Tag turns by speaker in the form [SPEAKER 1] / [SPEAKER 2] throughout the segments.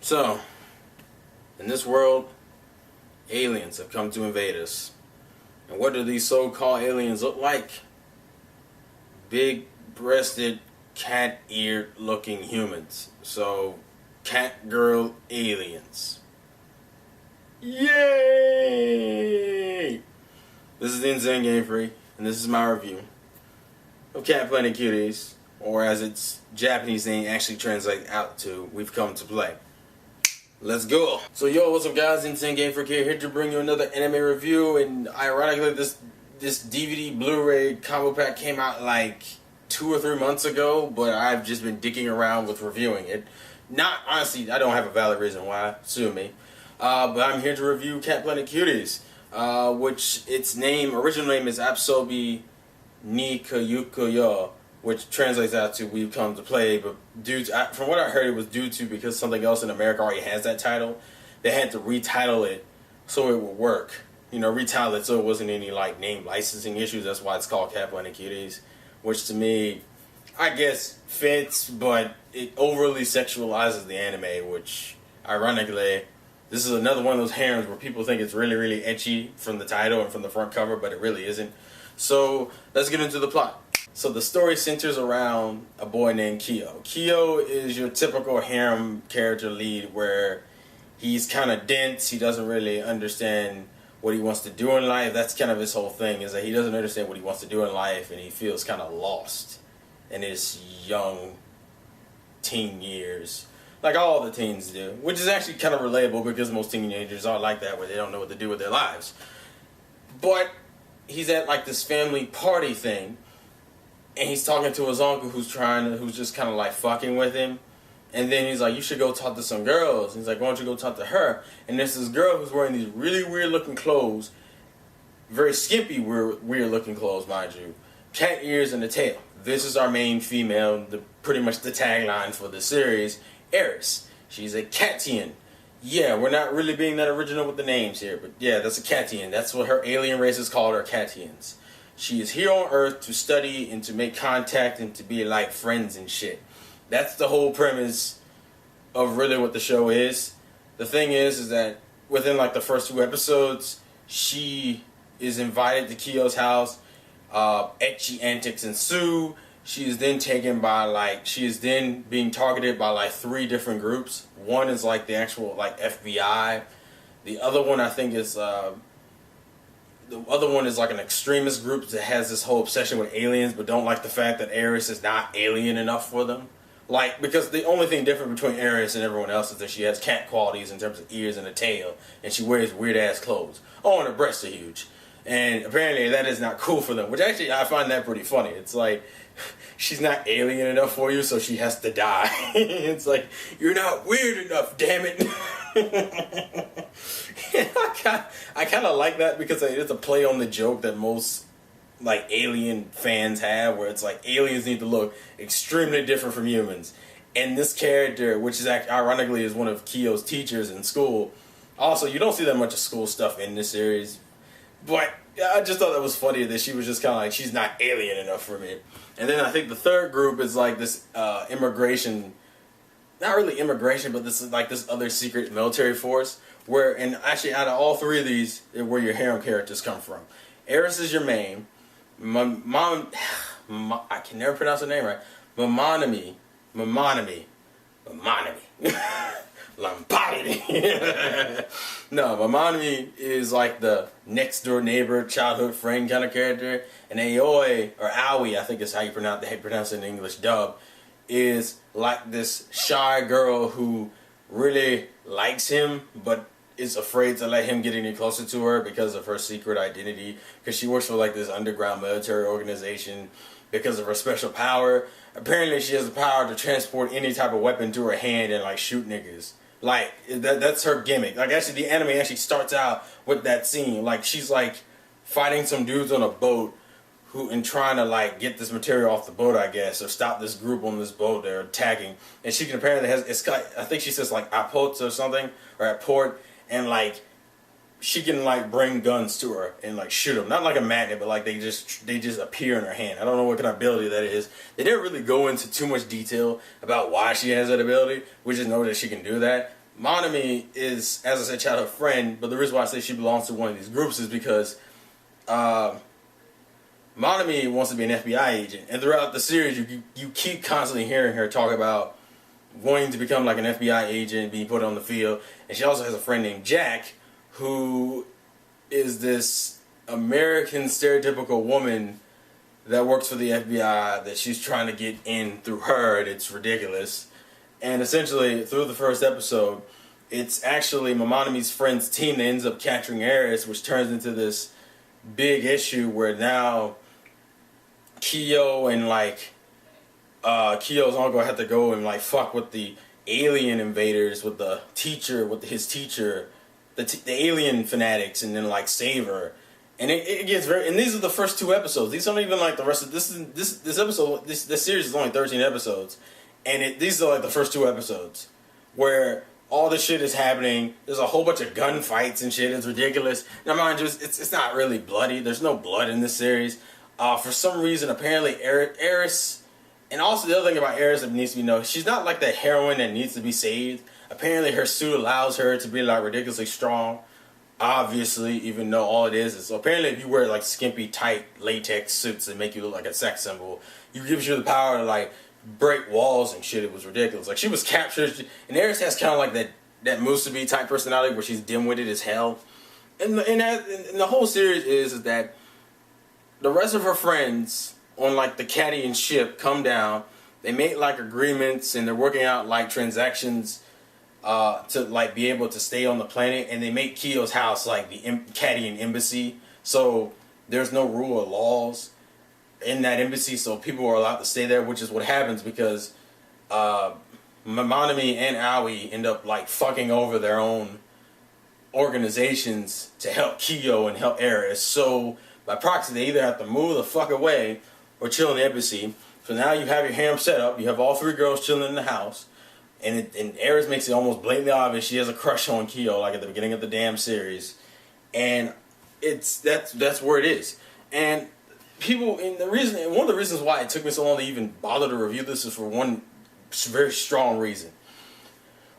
[SPEAKER 1] So, in this world, aliens have come to invade us. And what do these so-called aliens look like? Big-breasted, cat-eared looking humans. So, cat girl aliens. Yay! This is the Insane Gamefreak, and this is my review of Cat Planet Cuties, or as its Japanese name actually translates out to, We've Come to Play. Let's go. So yo, what's up guys, Insane Gamefreak here to bring you another anime review, and ironically this DVD Blu-ray combo pack came out like 2 or 3 months ago, but I've just been dicking around with reviewing it. Honestly, I don't have a valid reason why, sue me. But I'm here to review Cat Planet Cuties, which its original name is Asobi ni Ikuyoi, which translates out to We've Come to Play, but from what I heard, it was because something else in America already has that title. They had to retitle it so it would work. Retitle it so it wasn't any like name licensing issues. That's why it's called Cat Planet Cuties, which to me, I guess fits, but it overly sexualizes the anime, which ironically, this is another one of those harems where people think it's really, really ecchi from the title and from the front cover, but it really isn't. So let's get into the plot. So the story centers around a boy named Kyo. Kyo is your typical harem character lead where he's kind of dense, he doesn't really understand what he wants to do in life. That's kind of his whole thing, is that he doesn't understand what he wants to do in life, and he feels kind of lost in his young teen years. Like all the teens do, which is actually kind of relatable because most teenagers are like that, where they don't know what to do with their lives. But he's at like this family party thing, and he's talking to his uncle who's just kind of like fucking with him. And then he's like, you should go talk to some girls. And he's like, why don't you go talk to her? And there's this girl who's wearing these really weird looking clothes. Very skimpy weird looking clothes, mind you. Cat ears and a tail. This is our main female, pretty much the tagline for the series, Eris. She's a Catian. Yeah, we're not really being that original with the names here, but yeah, that's a Catian. That's what her alien race is called, her Catians. She is here on Earth to study and to make contact and to be like friends and shit. That's the whole premise of really what the show is. The thing is that within like the first 2 episodes, she is invited to Kyo's house. Ecchi antics ensue. She is then being targeted by like 3 different groups. One is like the actual like FBI. The other one I think is like an extremist group that has this whole obsession with aliens, but don't like the fact that Eris is not alien enough for them. Like, because the only thing different between Eris and everyone else is that she has cat qualities in terms of ears and a tail, and she wears weird ass clothes. Oh, and her breasts are huge. And apparently that is not cool for them, which actually I find that pretty funny. It's like, she's not alien enough for you, so she has to die. It's like, you're not weird enough, damn it. I kind of like that because it's a play on the joke that most like alien fans have, where it's like aliens need to look extremely different from humans. And this character, which is ironically is one of Kyo's teachers in school. Also, you don't see that much of school stuff in this series, but I just thought that was funny that she was just kind of like, she's not alien enough for me. And then I think the third group is like this immigration, not really immigration, but this is like this other secret military force, and actually out of all 3 of these, where your harem characters come from. Eris is your main. I can never pronounce her name right. Mamonami. Lampari. No, Mamonami is like the next door neighbor, childhood friend kind of character. And Aoi, or Aoi, I think is how you pronounce it in English dub, is like this shy girl who really likes him, but is afraid to let him get any closer to her because of her secret identity, because she works for like this underground military organization because of her special power. Apparently she has the power to transport any type of weapon to her hand and like shoot niggas. Like that's her gimmick. Like actually the anime actually starts out with that scene. Like she's like fighting some dudes on a boat and trying to like get this material off the boat, I guess, or stop this group on this boat they're attacking. And she can apparently I think she says like apots or something, or at port. And like, she can like bring guns to her and like shoot them. Not like a magnet, but like they just appear in her hand. I don't know what kind of ability that is. They didn't really go into too much detail about why she has that ability. We just know that she can do that. Monami is, as I said, childhood friend, but the reason why I say she belongs to one of these groups is because Monami wants to be an FBI agent, and throughout the series, you keep constantly hearing her talk about wanting to become like an FBI agent, being put on the field, and she also has a friend named Jack, who is this American stereotypical woman that works for the FBI that she's trying to get in through her, and it's ridiculous. And essentially, through the first episode, it's actually Mamonami's friend's team that ends up capturing Eris, which turns into this big issue where now Kyo and like Kyo's uncle have to go and like fuck with the alien invaders, with the teacher, with his teacher, the alien fanatics, and then like save her. And it gets very. And these are the first 2 episodes. These aren't even like the rest of this episode. This series is only 13 episodes, and these are like the first 2 episodes where all this shit is happening. There's a whole bunch of gunfights and shit. It's ridiculous. Now, mind you, it's not really bloody. There's no blood in this series. For some reason, apparently, Eris, and also the other thing about Eris that needs to be known, she's not like the heroine that needs to be saved. Apparently, her suit allows her to be like ridiculously strong. Obviously, even though all it is so apparently if you wear like skimpy, tight latex suits that make you look like a sex symbol, it gives you the power to like break walls and shit. It was ridiculous. Like she was captured, and Eris has kind of like that Musubi type personality where she's dim-witted as hell. And the whole series is that the rest of her friends on like the Cadian ship come down. They make like agreements and they're working out like transactions to like be able to stay on the planet, and they make Kyo's house like the Cadian embassy, so there's no rule or laws in that embassy, so people are allowed to stay there, which is what happens because Monami and Aoi end up like fucking over their own organizations to help Kyo and help Eris. So by proxy, they either have to move the fuck away or chill in the embassy. So now you have your harem set up. You have all 3 girls chilling in the house. And Eris makes it almost blatantly obvious she has a crush on Kyo, like at the beginning of the damn series, and that's where it is. And people, one of the reasons why it took me so long to even bother to review this is for one very strong reason.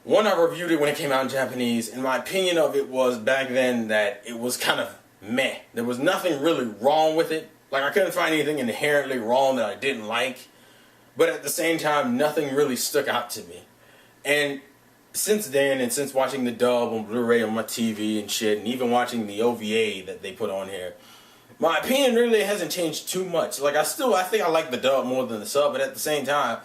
[SPEAKER 1] One, I reviewed it when it came out in Japanese, and my opinion of it was back then that it was kind of meh. There was nothing really wrong with it. Like I couldn't find anything inherently wrong that I didn't like, but at the same time, nothing really stuck out to me. And since then, and since watching the dub on Blu-ray on my TV and shit, and even watching the OVA that they put on here, my opinion really hasn't changed too much. Like, I think I like the dub more than the sub, but at the same time,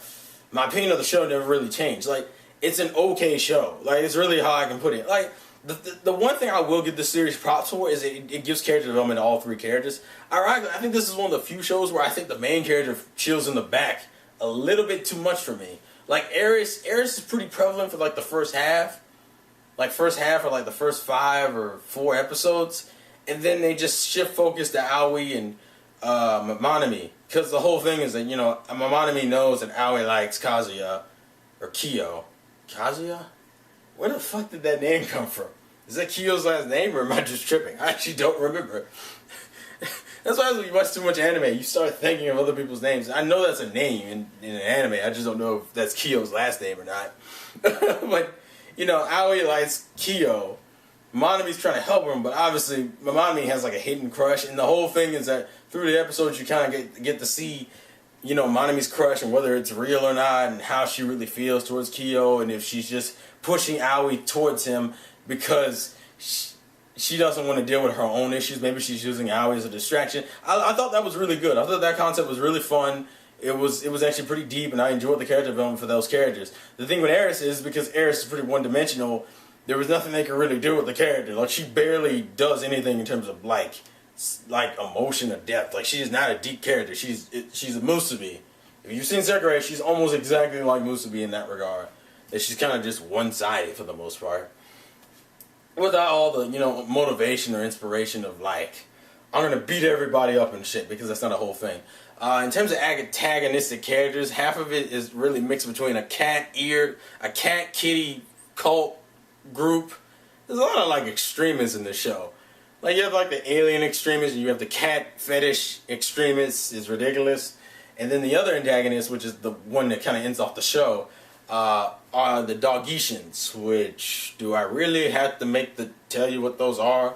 [SPEAKER 1] my opinion of the show never really changed. Like, it's an okay show. Like, it's really how I can put it. Like, the one thing I will give this series props for is it gives character development to all 3 characters. I think this is one of the few shows where I think the main character chills in the back a little bit too much for me. Like, Eris is pretty prevalent for, like, the first half. Like, or, like, the first 5 or 4 episodes. And then they just shift focus to Aoi and Monami. Because the whole thing is that, you know, Monami knows that Aoi likes Kazuya. Or Kyo. Kazuya? Where the fuck did that name come from? Is that Kyo's last name, or am I just tripping? I actually don't remember. That's why when you watch too much anime, you start thinking of other people's names. I know that's a name in an anime. I just don't know if that's Kyo's last name or not. But, you know, Aoi likes Kyo. Monami's trying to help him, but obviously Monami has like a hidden crush. And the whole thing is that through the episodes, you kind of get to see, you know, Monami's crush and whether it's real or not, and how she really feels towards Kyo, and if she's just pushing Aoi towards him because she doesn't want to deal with her own issues. Maybe she's using Aoi as a distraction. I thought that was really good. I thought that concept was really fun. It was actually pretty deep, and I enjoyed the character development for those characters. The thing with Eris is, because Eris is pretty one-dimensional, there was nothing they could really do with the character. Like, she barely does anything in terms of, like emotion or depth. Like, she is not a deep character. She's a Musubi. If you've seen Sekirei, she's almost exactly like Musubi in that regard. That she's kind of just one-sided for the most part. Without all the, you know, motivation or inspiration of, like, I'm going to beat everybody up and shit, because that's not a whole thing. In terms of antagonistic characters, half of it is really mixed between a cat-kitty cult group. There's a lot of, like, extremists in this show. Like, you have, like, the alien extremists, and you have the cat fetish extremists. It's ridiculous. And then the other antagonist, which is the one that kind of ends off the show, are the Dogetians, which do I really have to tell you what those are?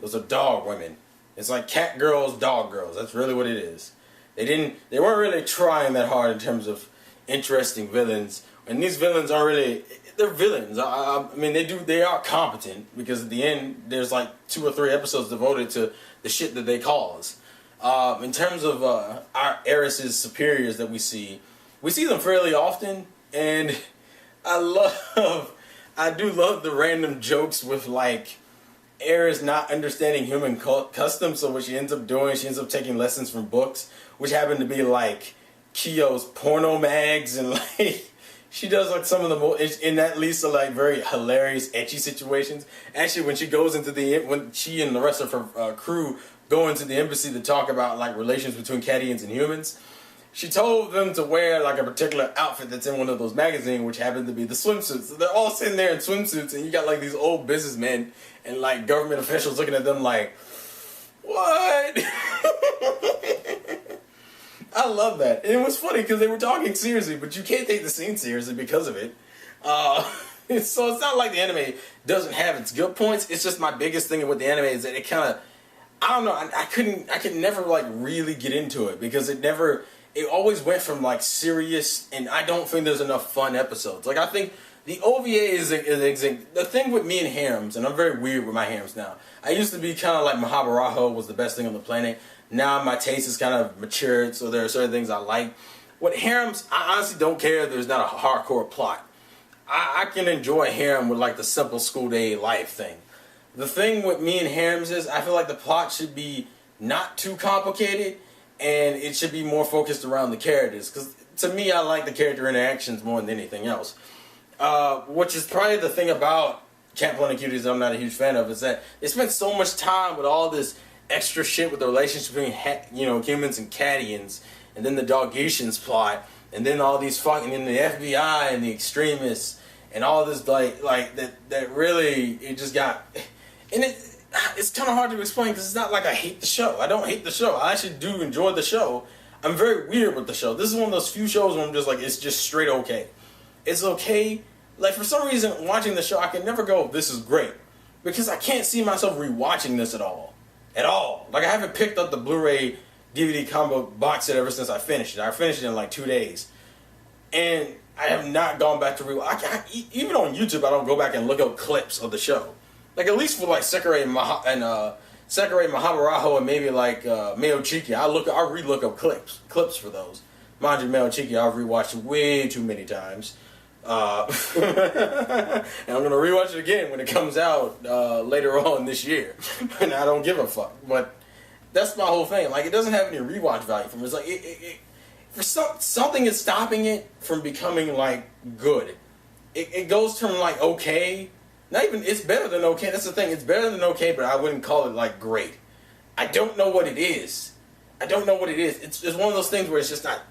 [SPEAKER 1] Those are dog women. It's like cat girls, dog girls. That's really what it is. They weren't really trying that hard in terms of interesting villains. And these villains aren't really, they're villains. I mean, they are competent, because at the end, there's like 2 or 3 episodes devoted to the shit that they cause. In terms of our Eris's superiors that we see them fairly often, and I do love the random jokes with like Eris not understanding human customs. So what she ends up doing, she ends up taking lessons from books, which happen to be like Kyo's porno mags, and like she does like some of the most, in that least like very hilarious ecchi situations. Actually, when she and the rest of her crew go into the embassy to talk about like relations between Cadians and humans, she told them to wear like a particular outfit that's in one of those magazines, which happened to be the swimsuits. So they're all sitting there in swimsuits, and you got like these old businessmen and like government officials looking at them like, what? I love that. And it was funny because they were talking seriously, but you can't take the scene seriously because of it. So it's not like the anime doesn't have its good points. It's just my biggest thing with the anime is that it kind of, I don't know, I could never like really get into it, because it always went from like serious, and I don't think there's enough fun episodes. Like I think the OVA is the thing with me and harems, and I'm very weird with my harems now. I used to be kind of like Mahabarajo was the best thing on the planet. Now my taste is kind of matured, so there are certain things I like. With harems, I honestly don't care if there's not a hardcore plot. I can enjoy a harem with like the simple school day life thing. The thing with me and harems is I feel like the plot should be not too complicated, and it should be more focused around the characters. Because to me, I like the character interactions more than anything else. Which is probably the thing about Camp Planet Cuties that I'm not a huge fan of, is that they spent so much time with all this extra shit with the relationship between humans and Cadians, and then the Dogetians plot, and then all these fucking, and the FBI and the extremists, and all this like that really, it just got, and it's kind of hard to explain, because it's not like I hate the show. I don't hate the show. I actually do enjoy the show. I'm very weird with the show. This is one of those few shows where I'm just like, it's just straight okay. It's okay. Like, for some reason, watching the show, I can never go, this is great, because I can't see myself rewatching this at all. At all. Like, I haven't picked up the Blu-ray DVD combo box set ever since I finished it. I finished it in like 2 days. And I have not gone back to rewatch. Even on YouTube, I don't go back and look up clips of the show. Like, at least for like Sekirei and Mahabarajo and maybe like Meo Chiki, I re-look up clips for those. Mind you, Meo Chiki I've rewatched way too many times. And I'm gonna rewatch it again when it comes out later on this year, and I don't give a fuck. But that's my whole thing. Like, it doesn't have any rewatch value for me. It's like something is stopping it from becoming like good. It goes from like okay, not even, it's better than okay. That's the thing. It's better than okay, but I wouldn't call it like great. I don't know what it is. It's one of those things where it's just not.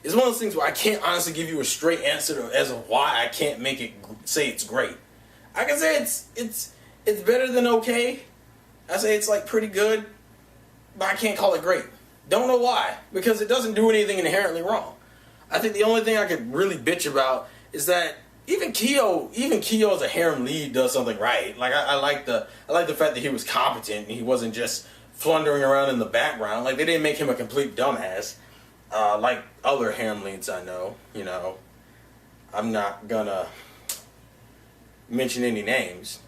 [SPEAKER 1] It's one of those things where I can't honestly give you a straight answer as of why I can't make it say it's great. I can say it's better than okay. I say it's like pretty good, but I can't call it great. Don't know why, because it doesn't do anything inherently wrong. I think the only thing I could really bitch about is that even Kyo as a harem lead does something right. Like I like the fact that he was competent and he wasn't just flundering around in the background. Like, they didn't make him a complete dumbass. Like other harem leads I know, I'm not gonna mention any names.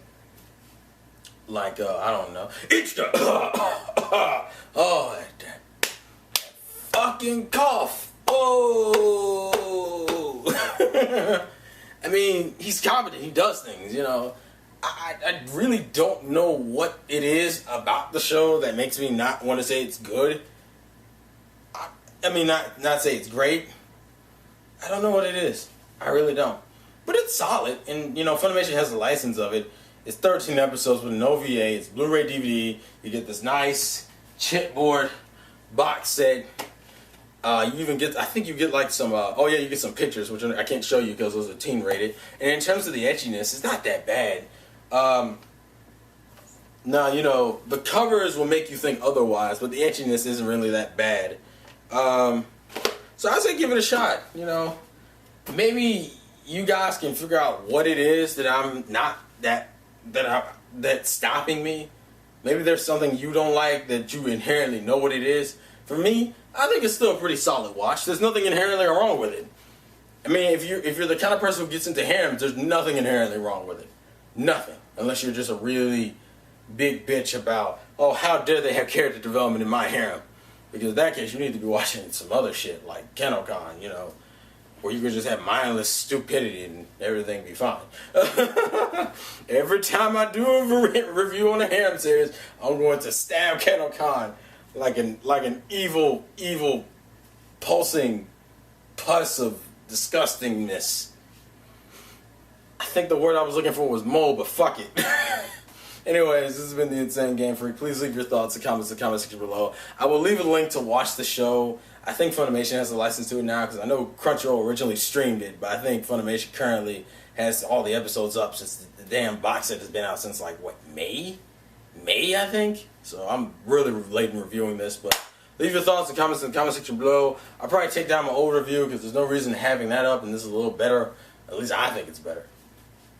[SPEAKER 1] Like, I don't know. It's the that fucking cough. Oh, I mean, he's competent. He does things. I really don't know what it is about the show that makes me not want to say it's good. I mean, not say it's great. I don't know what it is. I really don't. But it's solid. And, Funimation has a license of it. It's 13 episodes with an OVA. It's Blu-ray DVD. You get this nice chipboard box set. You even get, I think you get like some, you get some pictures, which I can't show you because those are teen rated. And in terms of the etchiness, it's not that bad. Now, the covers will make you think otherwise, but the etchiness isn't really that bad. So I say give it a shot, Maybe you guys can figure out what it is that I'm not that's stopping me. Maybe there's something you don't like that you inherently know what it is. For me, I think it's still a pretty solid watch. There's nothing inherently wrong with it. I mean, if you're the kind of person who gets into harems, there's nothing inherently wrong with it. Nothing. Unless you're just a really big bitch about, oh, how dare they have character development in my harem. Because in that case, you need to be watching some other shit like Kenokon, you know, where you could just have mindless stupidity and everything be fine. Every time I do a review on a harem series, I'm going to stab Kenokon like an evil pulsing pus of disgustingness. I think the word I was looking for was mole, but fuck it. Anyways, this has been the Insane Game Freak. Please leave your thoughts and comments in the comment section below. I will leave a link to watch the show. I think Funimation has a license to it now because I know Crunchyroll originally streamed it, but I think Funimation currently has all the episodes up since the damn box set has been out since like what, May, I think. So I'm really late in reviewing this, but leave your thoughts and comments in the comment section below. I'll probably take down my old review because there's no reason having that up, and this is a little better. At least I think it's better.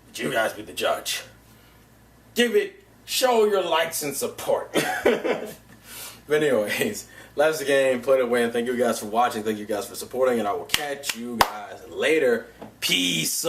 [SPEAKER 1] But you guys be the judge. Show your likes and support. But anyways, that's the game. Play it away, and thank you guys for watching. Thank you guys for supporting, and I will catch you guys later. Peace.